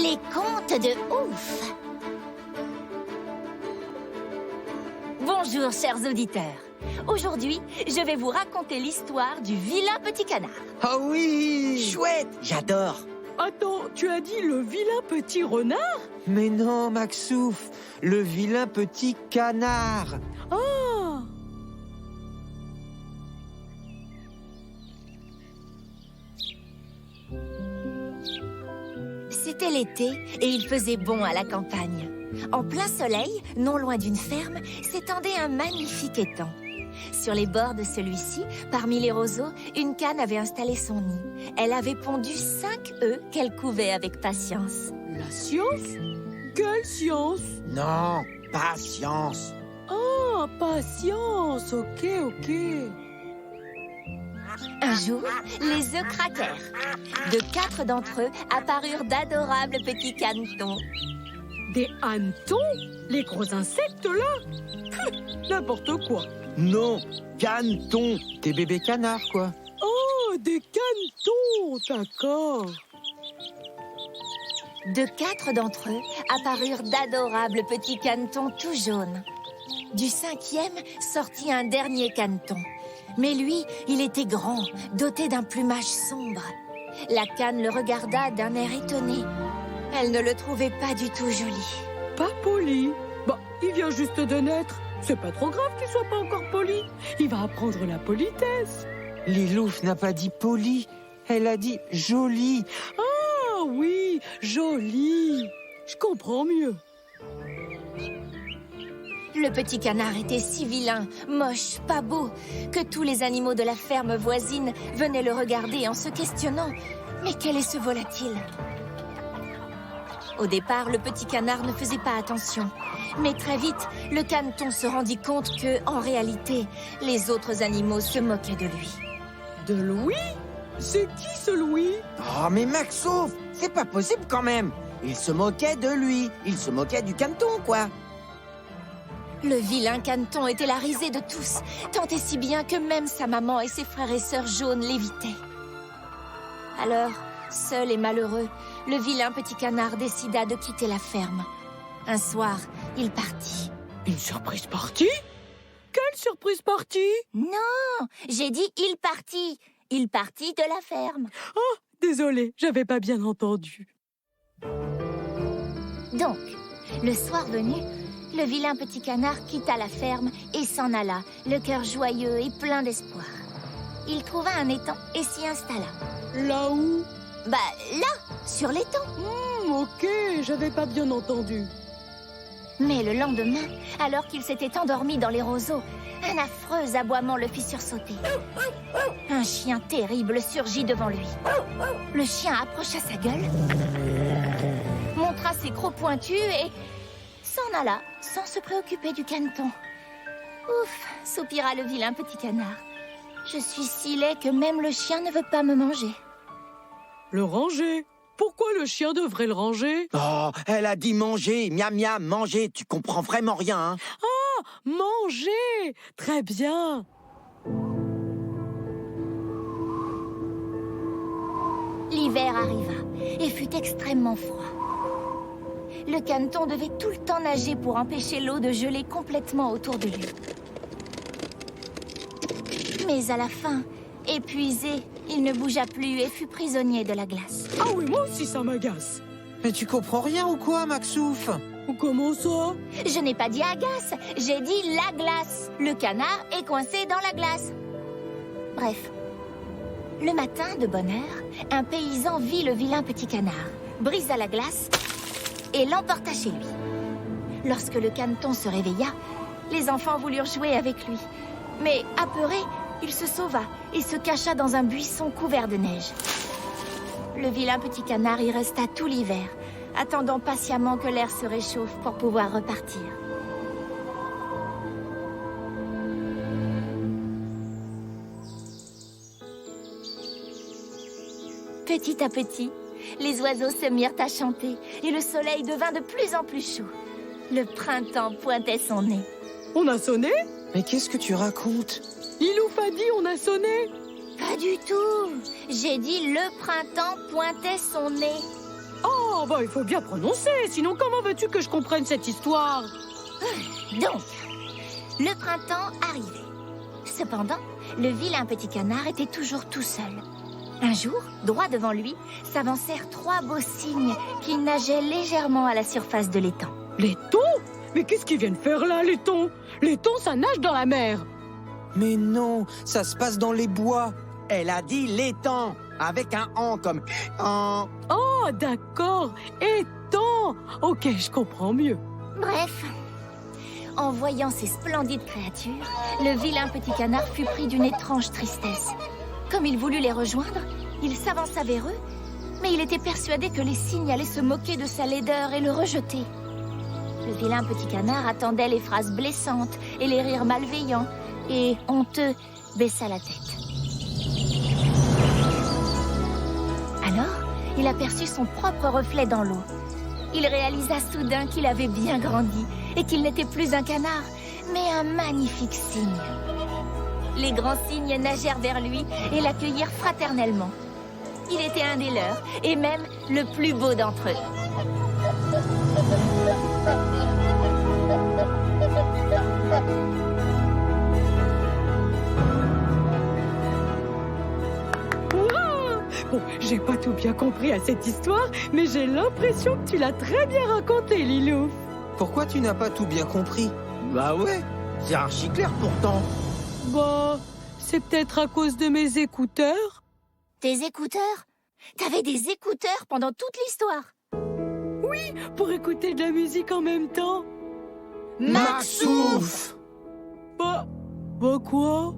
Les contes de ouf. Bonjour, chers auditeurs. Aujourd'hui, je vais vous raconter l'histoire du vilain petit canard. Oh oui! Chouette, j'adore. Attends, tu as dit le vilain petit renard? Mais non, Maxouf, le vilain petit canard. Ah! C'était l'été et il faisait bon à la campagne. En plein soleil, non loin d'une ferme, s'étendait un magnifique étang. Sur les bords de celui-ci, parmi les roseaux, une cane avait installé son nid. Elle avait pondu 5 œufs qu'elle couvait avec patience. La science? Quelle science? Non, patience. Ah, patience, ok. Un jour, les œufs craquèrent. De 4 d'entre eux apparurent d'adorables petits canetons. Des hannetons? Les gros insectes là? N'importe quoi. Non, caneton, des bébés canards, quoi. Oh, des canetons, d'accord. De 4 d'entre eux apparurent d'adorables petits canetons tout jaunes. Du 5e sortit un dernier caneton. Mais lui, il était grand, doté d'un plumage sombre. La cane le regarda d'un air étonné. Elle ne le trouvait pas du tout joli. Pas poli. Bah, il vient juste de naître. C'est pas trop grave qu'il soit pas encore poli. Il va apprendre la politesse. Lilouf n'a pas dit poli, elle a dit joli. Ah oui, joli. Je comprends mieux. Le petit canard était si vilain, moche, pas beau, que tous les animaux de la ferme voisine venaient le regarder en se questionnant. Mais quel est ce volatile? Au départ, le petit canard ne faisait pas attention. Mais très vite, le caneton se rendit compte que, en réalité, les autres animaux se moquaient de lui. De Louis? C'est qui ce Louis? Oh, mais Maxouf, c'est pas possible quand même. Il se moquait de lui. Il se moquait du caneton, quoi. Le vilain caneton était la risée de tous, tant et si bien que même sa maman et ses frères et sœurs jaunes l'évitaient. Alors, seul et malheureux, le vilain petit canard décida de quitter la ferme. Un soir, il partit. Une surprise partie? Quelle surprise partie? Non, j'ai dit il partit. Il partit de la ferme. Oh, désolé, j'avais pas bien entendu. Donc, le soir venu, le vilain petit canard quitta la ferme et s'en alla, le cœur joyeux et plein d'espoir. Il trouva un étang et s'y installa. Là où? Bah, là, sur l'étang. Ok, j'avais pas bien entendu. Mais le lendemain, alors qu'il s'était endormi dans les roseaux, un affreux aboiement le fit sursauter. Un chien terrible surgit devant lui. Le chien approcha sa gueule, montra ses crocs pointus et s'en alla sans se préoccuper du caneton. Ouf, soupira le vilain petit canard. Je suis si laid que même le chien ne veut pas me manger. Le ranger? Pourquoi le chien devrait le ranger? Oh, elle a dit manger, miam miam, manger. Tu comprends vraiment rien, hein? Ah, manger! Très bien. L'hiver arriva et fut extrêmement froid. Le caneton devait tout le temps nager pour empêcher l'eau de geler complètement autour de lui. Mais à la fin, épuisé, il ne bougea plus et fut prisonnier de la glace. Ah oui, moi aussi ça m'agace. Mais tu comprends rien ou quoi, Maxouf? Comment ça? Je n'ai pas dit agace, j'ai dit la glace. Le canard est coincé dans la glace. Bref. Le matin, de bonne heure, un paysan vit le vilain petit canard, brisa la glace et l'emporta chez lui. Lorsque le caneton se réveilla, les enfants voulurent jouer avec lui. Mais apeuré, il se sauva et se cacha dans un buisson couvert de neige. Le vilain petit canard y resta tout l'hiver, attendant patiemment que l'air se réchauffe pour pouvoir repartir. Petit à petit, les oiseaux se mirent à chanter et le soleil devint de plus en plus chaud. Le printemps pointait son nez. On a sonné? Mais qu'est-ce que tu racontes? Ilouf a dit on a sonné. Pas du tout. J'ai dit le printemps pointait son nez. Oh, bah il faut bien prononcer, sinon comment veux-tu que je comprenne cette histoire? Donc, le printemps arrivait. Cependant, le vilain petit canard était toujours tout seul. Un jour, droit devant lui, s'avancèrent 3 beaux cygnes qui nageaient légèrement à la surface de l'étang. Les thons? Mais qu'est-ce qu'ils viennent faire là, les thons? Les thons, ça nage dans la mer. Mais non, ça se passe dans les bois. Elle a dit l'étang, avec un an comme en. Oh, d'accord, étang. Ok, je comprends mieux. Bref, en voyant ces splendides créatures, le vilain petit canard fut pris d'une étrange tristesse. Comme il voulut les rejoindre, il s'avança vers eux, mais il était persuadé que les cygnes allaient se moquer de sa laideur et le rejeter. Le vilain petit canard attendait les phrases blessantes et les rires malveillants, et, honteux, baissa la tête. Alors, il aperçut son propre reflet dans l'eau. Il réalisa soudain qu'il avait bien grandi et qu'il n'était plus un canard, mais un magnifique cygne. Les grands cygnes nagèrent vers lui et l'accueillirent fraternellement. Il était un des leurs, et même le plus beau d'entre eux. Ouah! Bon, j'ai pas tout bien compris à cette histoire, mais j'ai l'impression que tu l'as très bien racontée, Lilouf. Pourquoi tu n'as pas tout bien compris? Bah ouais, c'est archi clair pourtant. Bah, c'est peut-être à cause de mes écouteurs. Tes écouteurs? T'avais des écouteurs pendant toute l'histoire? Pour écouter de la musique en même temps. Maxouf! Bah quoi?